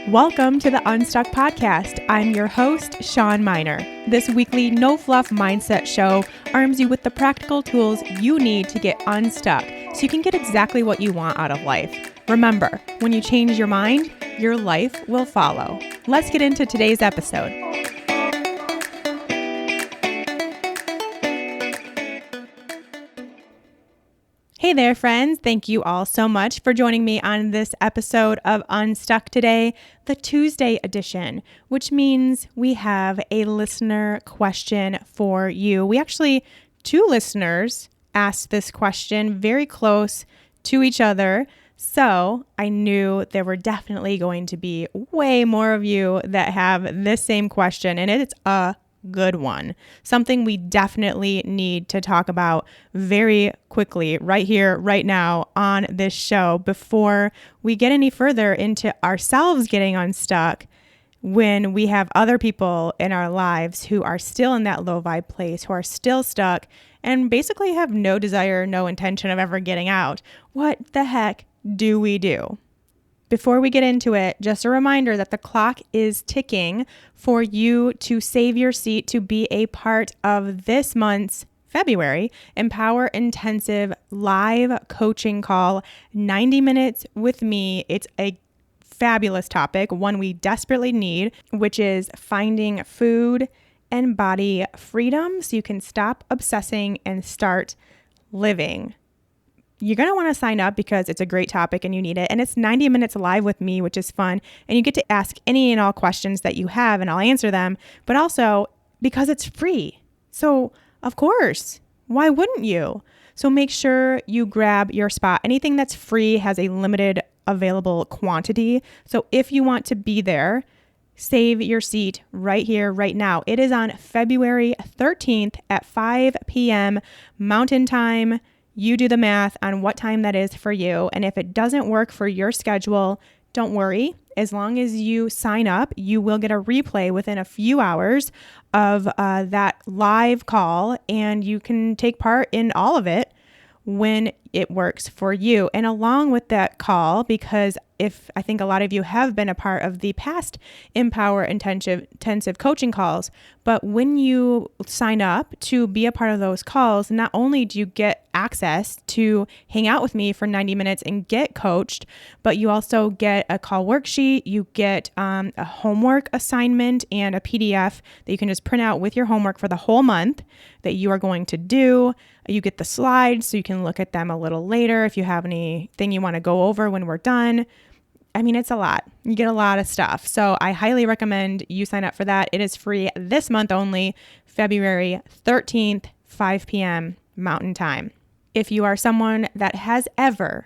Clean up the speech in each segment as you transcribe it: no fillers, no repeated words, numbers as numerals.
Welcome to the Unstuck podcast. I'm your host, Sean Miner. This weekly no-fluff mindset show arms you with the practical tools you need to get unstuck so you can get exactly what you want out of life. Remember, when you change your mind, your life will follow. Let's get into today's episode. Hey there, friends. Thank you all so much for joining me on this episode of Unstuck today, the Tuesday edition, which means we have a listener question for you. We actually, two listeners asked this question very close to each other. So I knew there were definitely going to be way more of you that have this same question, and it's a good one. Something we definitely need to talk about very quickly right here, right now on this show before we get any further into ourselves getting unstuck when we have other people in our lives who are still in that low vibe place, who are still stuck and basically have no desire, no intention of ever getting out. What the heck do we do? Before we get into it, just a reminder that the clock is ticking for you to save your seat to be a part of this month's February Empower Intensive live coaching call, 90 minutes with me. It's a fabulous topic, one we desperately need, which is finding food and body freedom so you can stop obsessing and start living. You're going to want to sign up because it's a great topic and you need it. And it's 90 minutes live with me, which is fun. And you get to ask any and all questions that you have and I'll answer them. But also because it's free. So of course, why wouldn't you? So make sure you grab your spot. Anything that's free has a limited available quantity. So if you want to be there, save your seat right here, right now. It is on February 13th at 5 p.m. Mountain Time. You do the math on what time that is for you. And if it doesn't work for your schedule, don't worry. As long as you sign up, you will get a replay within a few hours of that live call, and you can take part in all of it when it works for you. And along with that call, because if I think a lot of you have been a part of the past Empower intensive coaching calls, but when you sign up to be a part of those calls, not only do you get access to hang out with me for 90 minutes and get coached, but you also get a call worksheet, you get a homework assignment and a PDF that you can just print out with your homework for the whole month that you are going to do. You get the slides so you can look at them a little later if you have anything you want to go over when we're done. I mean, it's a lot. You get a lot of stuff. So I highly recommend you sign up for that. It is free this month only, February 13th, 5 p.m. Mountain Time. If you are someone that has ever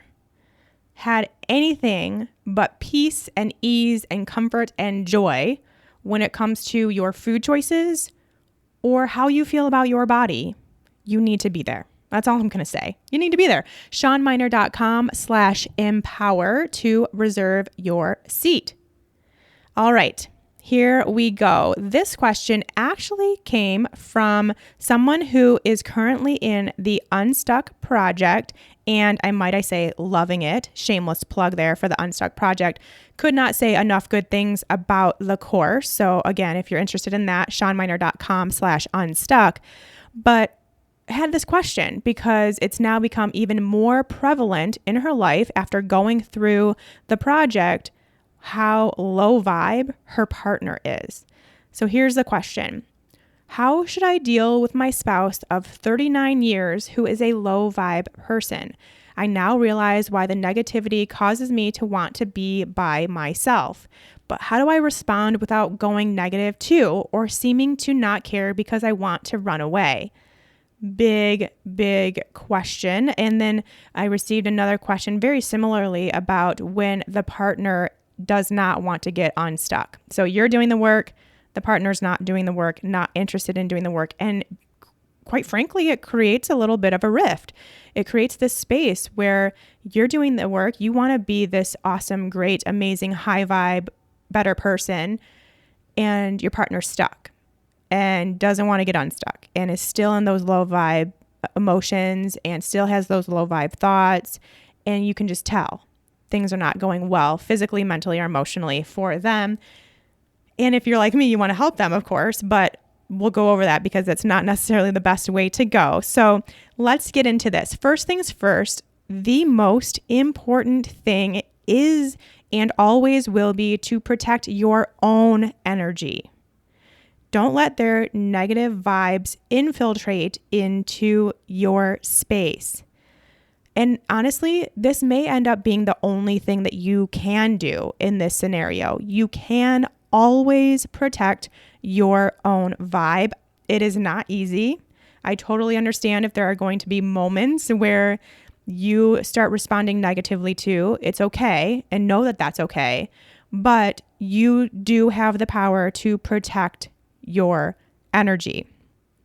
had anything but peace and ease and comfort and joy when it comes to your food choices or how you feel about your body, you need to be there. That's all I'm going to say. You need to be there. SeanMiner.com/empower to reserve your seat. All right, here we go. This question actually came from someone who is currently in the Unstuck project, and I say loving it. Shameless plug there for the Unstuck project. Could not say enough good things about the course. So again, if you're interested in that, SeanMiner.com/unstuck. But had this question because it's now become even more prevalent in her life after going through the project, how low vibe her partner is. So here's the question. How should I deal with my spouse of 39 years who is a low vibe person? I now realize why the negativity causes me to want to be by myself. But how do I respond without going negative too, or seeming to not care because I want to run away? Big question. And then I received another question very similarly about when the partner does not want to get unstuck. So you're doing the work, the partner's not doing the work, not interested in doing the work. And quite frankly, it creates a little bit of a rift. It creates this space where you're doing the work. You want to be this awesome, great, amazing, high vibe, better person, and your partner's stuck and doesn't want to get unstuck and is still in those low vibe emotions and still has those low vibe thoughts. And you can just tell things are not going well physically, mentally, or emotionally for them. And if you're like me, you want to help them, of course, but we'll go over that because it's not necessarily the best way to go. So let's get into this. First things first, the most important thing is and always will be to protect your own energy. Don't let their negative vibes infiltrate into your space. And honestly, this may end up being the only thing that you can do in this scenario. You can always protect your own vibe. It is not easy. I totally understand if there are going to be moments where you start responding negatively to. It's okay, and know that that's okay. But you do have the power to protect your energy.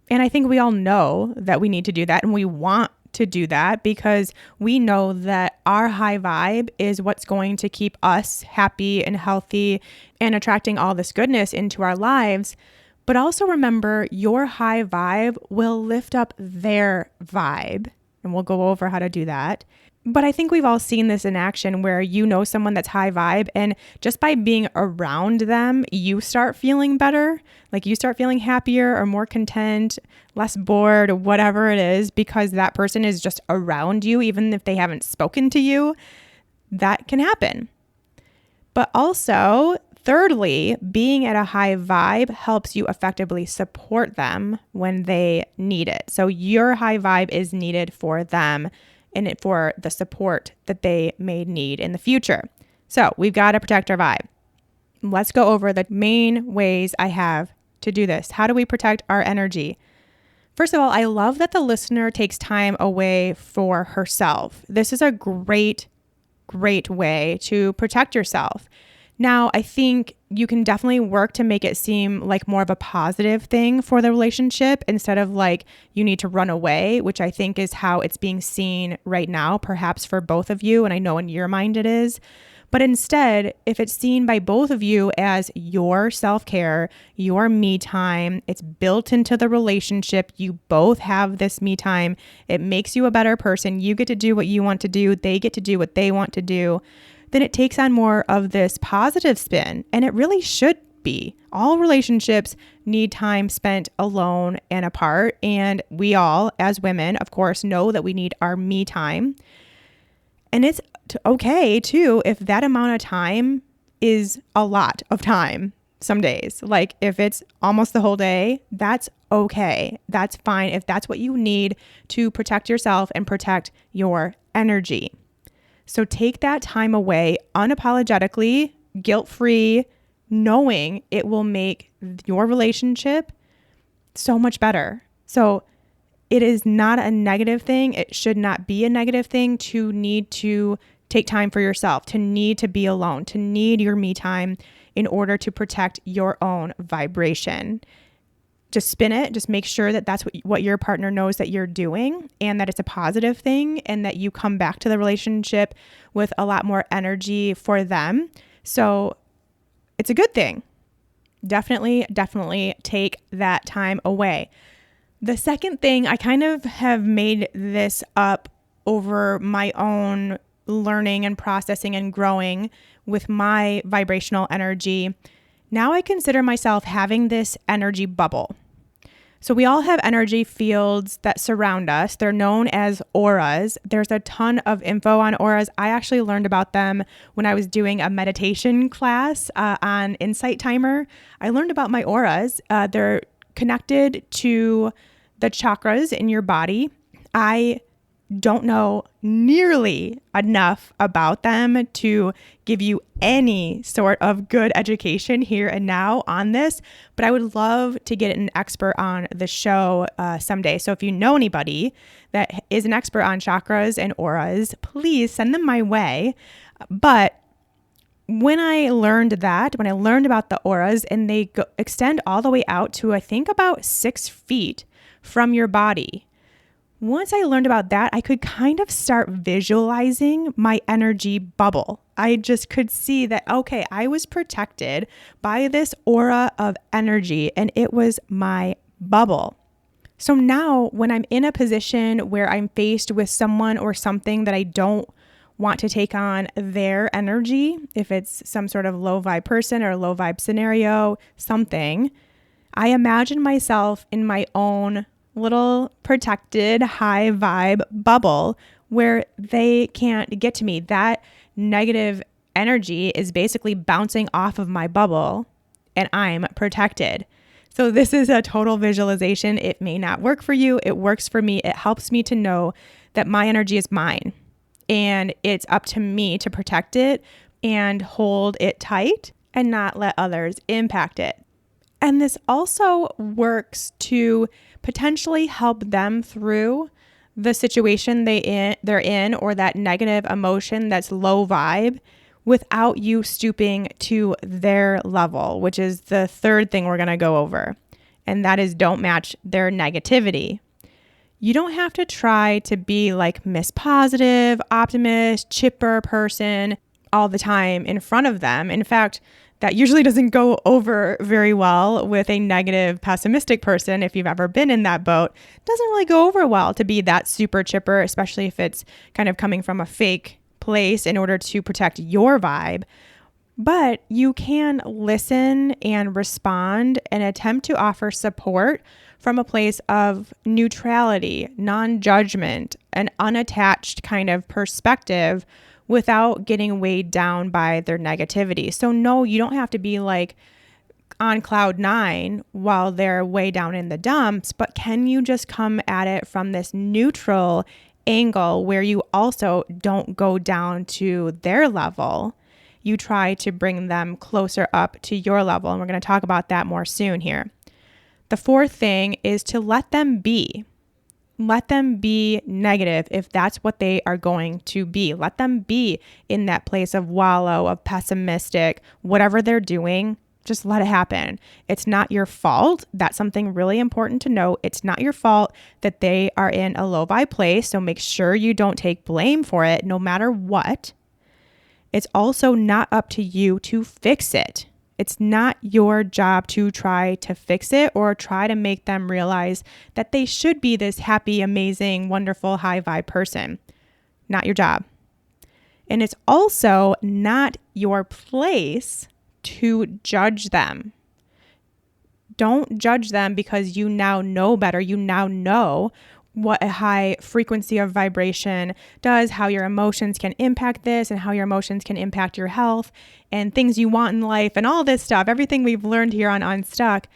And I think we all know that we need to do that, and we want to do that because we know that our high vibe is what's going to keep us happy and healthy and attracting all this goodness into our lives. But also remember, your high vibe will lift up their vibe, and we'll go over how to do that. But I think we've all seen this in action where you know someone that's high vibe, and just by being around them, you start feeling better. Like you start feeling happier or more content, less bored, or whatever it is, because that person is just around you, even if they haven't spoken to you. That can happen. But also, thirdly, being at a high vibe helps you effectively support them when they need it. So your high vibe is needed for them and for the support that they may need in the future. So we've got to protect our vibe. Let's go over the main ways I have to do this. How do we protect our energy? First of all, I love that the listener takes time away for herself. This is a great way to protect yourself. Now, I think you can definitely work to make it seem like more of a positive thing for the relationship instead of like you need to run away, which I think is how it's being seen right now, perhaps for both of you. And I know in your mind it is. But instead, if it's seen by both of you as your self-care, your me time, it's built into the relationship. You both have this me time. It makes you a better person. You get to do what you want to do. They get to do what they want to do. Then it takes on more of this positive spin. And it really should be. All relationships need time spent alone and apart. And we all, as women, of course, know that we need our me time. And it's okay, too, if that amount of time is a lot of time some days. Like if it's almost the whole day, that's okay. That's fine if that's what you need to protect yourself and protect your energy. So take that time away unapologetically, guilt-free, knowing it will make your relationship so much better. So it is not a negative thing. It should not be a negative thing to need to take time for yourself, to need to be alone, to need your me time in order to protect your own vibration. Just spin it. Just make sure that that's what your partner knows that you're doing and that it's a positive thing and that you come back to the relationship with a lot more energy for them. So it's a good thing. Definitely take that time away. The second thing, I kind of have made this up over my own learning and processing and growing with my vibrational energy. Now I consider myself having this energy bubble. So we all have energy fields that surround us. They're known as auras. There's a ton of info on auras. I actually learned about them when I was doing a meditation class on Insight Timer. I learned about my auras. They're connected to the chakras in your body. I don't know nearly enough about them to give you any sort of good education here and now on this, but I would love to get an expert on the show someday. So if you know anybody that is an expert on chakras and auras, please send them my way. But when I learned about the auras, and they extend all the way out to, I think, about 6 feet from your body. Once I learned about that, I could kind of start visualizing my energy bubble. I just could see that, okay, I was protected by this aura of energy and it was my bubble. So now when I'm in a position where I'm faced with someone or something that I don't want to take on their energy, if it's some sort of low vibe person or low vibe scenario, something, I imagine myself in my own little protected high vibe bubble where they can't get to me. That negative energy is basically bouncing off of my bubble and I'm protected. So this is a total visualization. It may not work for you. It works for me. It helps me to know that my energy is mine and it's up to me to protect it and hold it tight and not let others impact it. And this also works to potentially help them through the situation they're in or that negative emotion that's low vibe without you stooping to their level, which is the third thing we're going to go over. And that is don't match their negativity. You don't have to try to be like Miss Positive, optimist, chipper person all the time in front of them. In fact, that usually doesn't go over very well with a negative, pessimistic person. If you've ever been in that boat, it doesn't really go over well to be that super chipper, especially if it's kind of coming from a fake place in order to protect your vibe. But you can listen and respond and attempt to offer support from a place of neutrality, non-judgment, an unattached kind of perspective without getting weighed down by their negativity. So no, you don't have to be like on cloud 9 while they're way down in the dumps, but can you just come at it from this neutral angle where you also don't go down to their level? You try to bring them closer up to your level. And we're going to talk about that more soon here. The fourth thing is to let them be. Let them be negative if that's what they are going to be. Let them be in that place of wallow, of pessimistic, whatever they're doing, just let it happen. It's not your fault. That's something really important to know. It's not your fault that they are in a low vibe place. So make sure you don't take blame for it no matter what. It's also not up to you to fix it. It's not your job to try to fix it or try to make them realize that they should be this happy, amazing, wonderful, high vibe person. Not your job. And it's also not your place to judge them. Don't judge them because you now know better. You now know what a high frequency of vibration does, how your emotions can impact this and how your emotions can impact your health and things you want in life and all this stuff, everything we've learned here on Unstuck.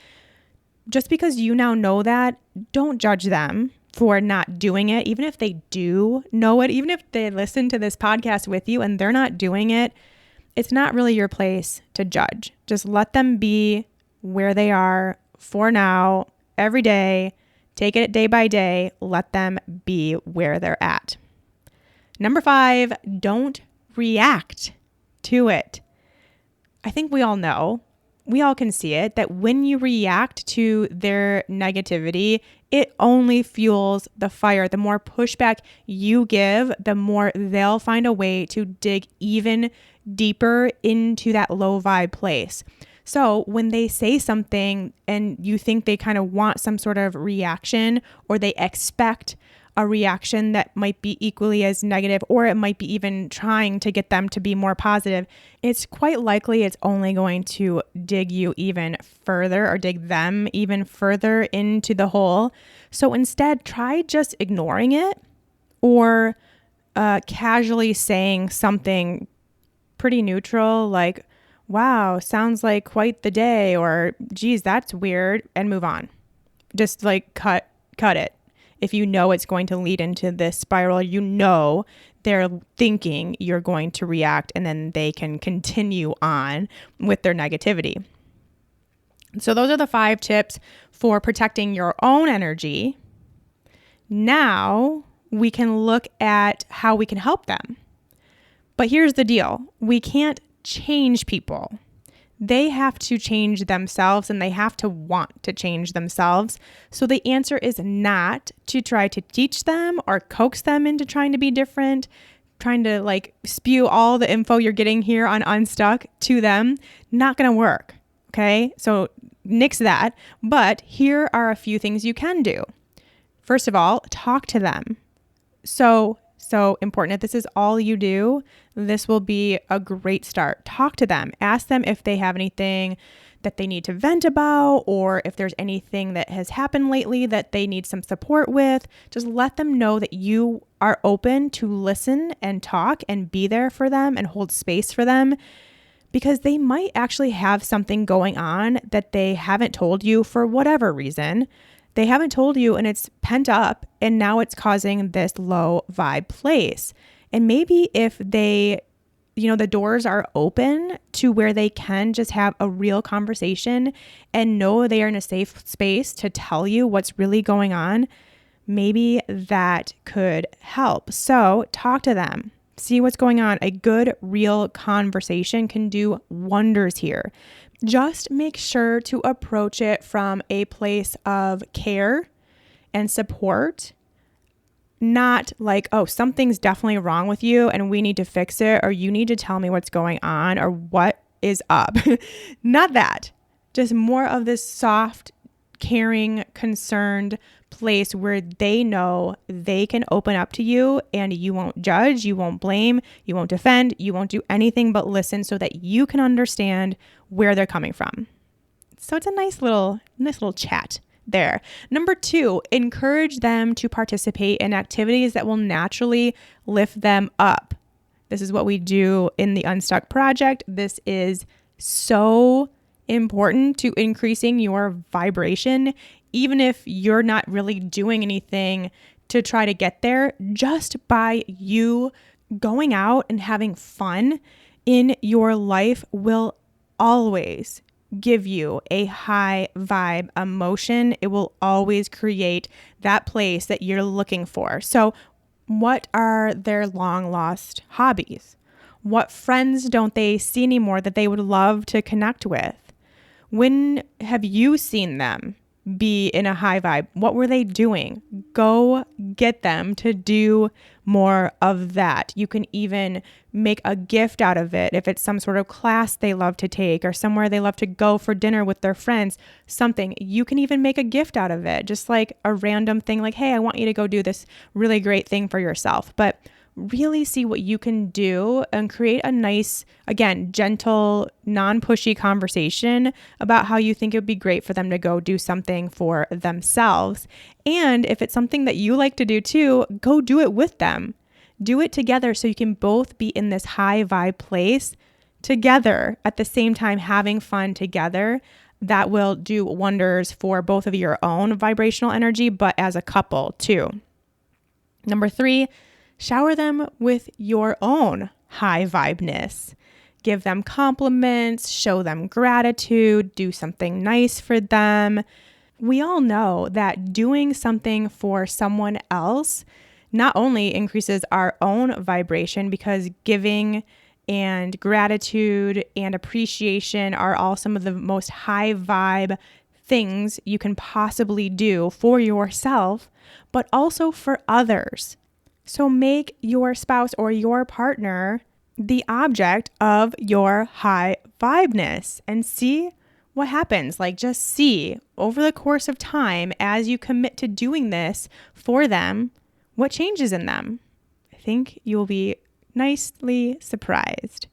Just because you now know that, don't judge them for not doing it. Even if they do know it, even if they listen to this podcast with you and they're not doing it, it's not really your place to judge. Just let them be where they are for now, every day. Take it day by day. Let them be where they're at. Number 5, don't react to it. I think we all know, we all can see it, that when you react to their negativity, it only fuels the fire. The more pushback you give, the more they'll find a way to dig even deeper into that low vibe place. So when they say something and you think they kind of want some sort of reaction or they expect a reaction that might be equally as negative, or it might be even trying to get them to be more positive, it's quite likely it's only going to dig you even further or dig them even further into the hole. So instead, try just ignoring it or casually saying something pretty neutral like, wow, sounds like quite the day, or geez, that's weird, and move on. Just like cut it. If you know it's going to lead into this spiral, you know they're thinking you're going to react and then they can continue on with their negativity. So those are the 5 tips for protecting your own energy. Now we can look at how we can help them. But here's the deal. We can't change people. They have to change themselves and they have to want to change themselves. So the answer is not to try to teach them or coax them into trying to be different, trying to like spew all the info you're getting here on Unstuck to them. Not going to work. Okay. So nix that. But here are a few things you can do. First of all, talk to them. So so important. If this is all you do, this will be a great start. Talk to them. Ask them if they have anything that they need to vent about, or if there's anything that has happened lately that they need some support with. Just let them know that you are open to listen and talk and be there for them and hold space for them, because they might actually have something going on that they haven't told you for whatever reason. They haven't told you and it's pent up, and now it's causing this low vibe place. And maybe if they, the doors are open to where they can just have a real conversation and know they are in a safe space to tell you what's really going on, maybe that could help. So talk to them. See what's going on. A good, real conversation can do wonders here. Just make sure to approach it from a place of care and support, not like, oh, something's definitely wrong with you and we need to fix it, or you need to tell me what's going on or what is up. Not that. Just more of this soft, caring, concerned place where they know they can open up to you and you won't judge, you won't blame, you won't defend, you won't do anything but listen so that you can understand where they're coming from. So it's a nice little chat there. Number 2, encourage them to participate in activities that will naturally lift them up. This is what we do in the Unstuck project. This is so important to increasing your vibration, even if you're not really doing anything to try to get there. Just by you going out and having fun in your life will always give you a high vibe emotion. It will always create that place that you're looking for. So what are their long lost hobbies? What friends don't they see anymore that they would love to connect with? When have you seen them be in a high vibe? What were they doing? Go get them to do more of that. You can even make a gift out of it. If it's some sort of class they love to take or somewhere they love to go for dinner with their friends, something, you can even make a gift out of it. Just like a random thing like, hey, I want you to go do this really great thing for yourself. But really see what you can do and create a nice, again, gentle, non-pushy conversation about how you think it would be great for them to go do something for themselves. And if it's something that you like to do too, go do it with them. Do it together so you can both be in this high vibe place together at the same time, having fun together. That will do wonders for both of your own vibrational energy, but as a couple too. Number 3, shower them with your own high vibeness. Give them compliments, show them gratitude, do something nice for them. We all know that doing something for someone else not only increases our own vibration, because giving and gratitude and appreciation are all some of the most high vibe things you can possibly do for yourself, but also for others. So make your spouse or your partner the object of your high vibeness and see what happens. Like, just see over the course of time, as you commit to doing this for them, what changes in them. I think you'll be nicely surprised.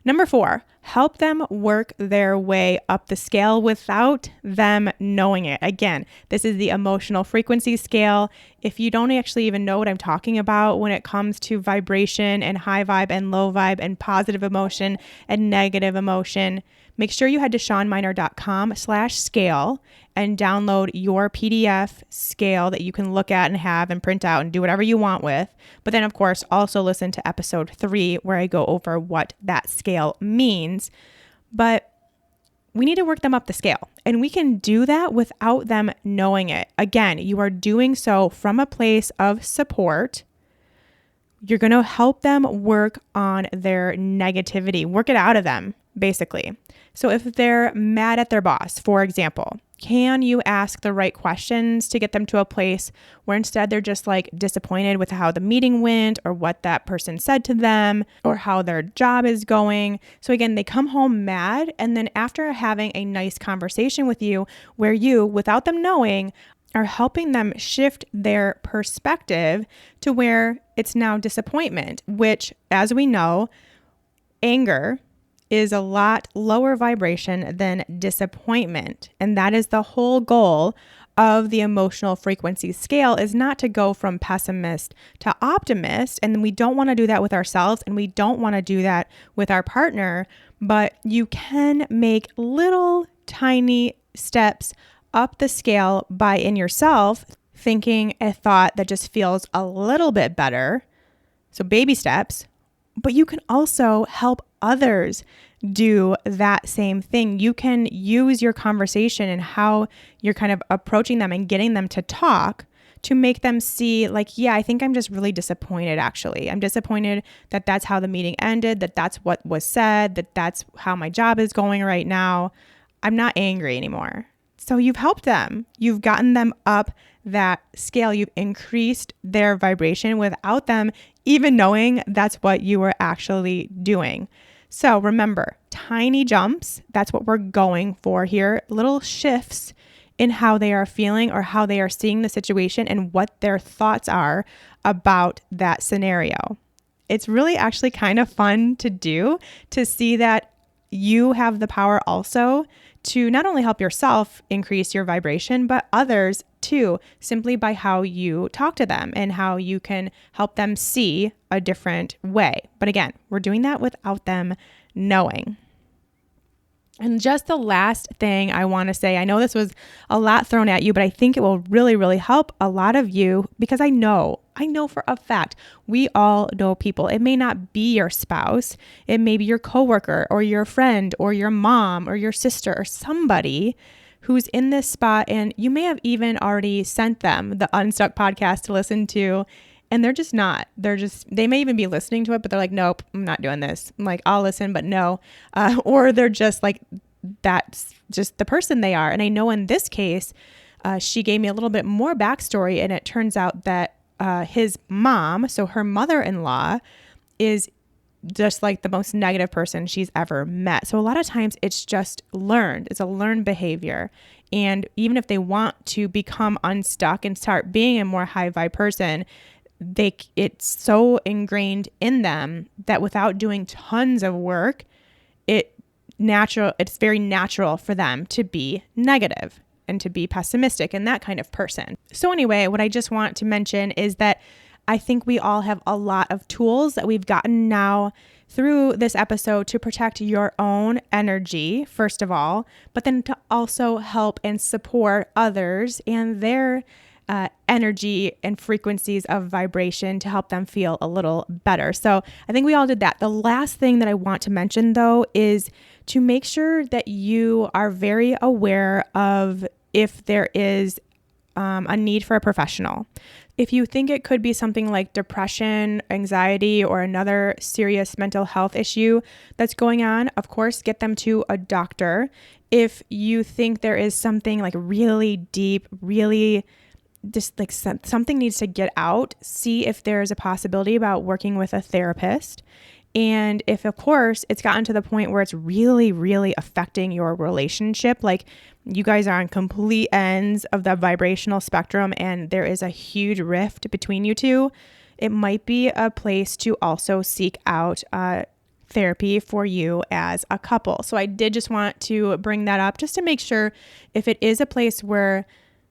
Number 4, help them work their way up the scale without them knowing it. Again, this is the emotional frequency scale. If you don't actually even know what I'm talking about when it comes to vibration and high vibe and low vibe and positive emotion and negative emotion, make sure you head to seanminer.com/scale and download your PDF scale that you can look at and have and print out and do whatever you want with. But then, of course, also listen to episode 3 where I go over what that scale means. But we need to work them up the scale, and we can do that without them knowing it. Again, you are doing so from a place of support. You're going to help them work on their negativity, work it out of them, basically. So if they're mad at their boss, for example, can you ask the right questions to get them to a place where instead they're just like disappointed with how the meeting went or what that person said to them or how their job is going? So again, they come home mad, and then after having a nice conversation with you where you, without them knowing, are helping them shift their perspective to where it's now disappointment, which, as we know, anger is a lot lower vibration than disappointment. And that is the whole goal of the emotional frequency scale, is not to go from pessimist to optimist. And we don't want to do that with ourselves, and we don't want to do that with our partner, but you can make little tiny steps up the scale by in yourself thinking a thought that just feels a little bit better. So baby steps, but you can also help others do that same thing. You can use your conversation and how you're kind of approaching them and getting them to talk to make them see like, yeah, I think I'm just really disappointed. Actually, I'm disappointed that that's how the meeting ended, that that's what was said, that that's how my job is going right now. I'm not angry anymore. So you've helped them. You've gotten them up that scale. You've increased their vibration without them even knowing that's what you were actually doing. So remember, tiny jumps, that's what we're going for here. Little shifts in how they are feeling or how they are seeing the situation and what their thoughts are about that scenario. It's really actually kind of fun to do, to see that you have the power also to not only help yourself increase your vibration, but others too, simply by how you talk to them and how you can help them see a different way. But again, we're doing that without them knowing. And just the last thing I want to say, I know this was a lot thrown at you, but I think it will really, really help a lot of you, because I know for a fact, we all know people. It may not be your spouse. It may be your coworker or your friend or your mom or your sister or somebody who's in this spot. And you may have even already sent them the Unstuck podcast to listen to, and they're just not. They may even be listening to it, but they're like, nope, I'm not doing this. I'm like, I'll listen, but no. Or they're just like, that's just the person they are. And I know in this case, she gave me a little bit more backstory, and it turns out that his mom, so her mother-in-law, is just like the most negative person she's ever met. So a lot of times it's just learned. It's a learned behavior. And even if they want to become unstuck and start being a more high vibe person, it's so ingrained in them that without doing tons of work, it's very natural for them to be negative and to be pessimistic and that kind of person. So anyway, what I just want to mention is that I think we all have a lot of tools that we've gotten now through this episode to protect your own energy, first of all, but then to also help and support others and their energy and frequencies of vibration to help them feel a little better. So I think we all did that. The last thing that I want to mention, though, is to make sure that you are very aware of if there is a need for a professional. If you think it could be something like depression, anxiety, or another serious mental health issue that's going on, of course, get them to a doctor. If you think there is something like really deep, really just like something needs to get out, see if there's a possibility about working with a therapist. And if, of course, it's gotten to the point where it's really, really affecting your relationship, like you guys are on complete ends of the vibrational spectrum and there is a huge rift between you two, it might be a place to also seek out therapy for you as a couple. So I did just want to bring that up just to make sure if it is a place where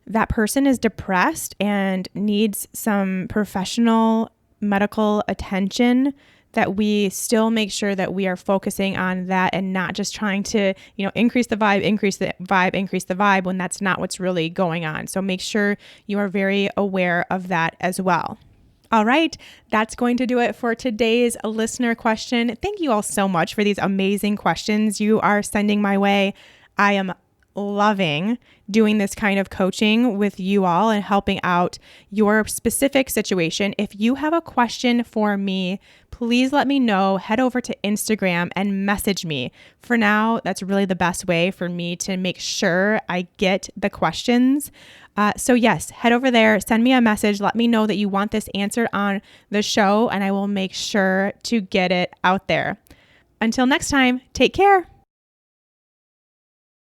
that person is depressed and needs some professional medical attention, that we still make sure that we are focusing on that and not just trying to, increase the vibe when that's not what's really going on. So make sure you are very aware of that as well. All right, that's going to do it for today's listener question. Thank you all so much for these amazing questions you are sending my way. I am loving doing this kind of coaching with you all and helping out your specific situation. If you have a question for me, please let me know. Head over to Instagram and message me. For now, that's really the best way for me to make sure I get the questions. So yes, head over there, send me a message. Let me know that you want this answered on the show, and I will make sure to get it out there. Until next time, take care.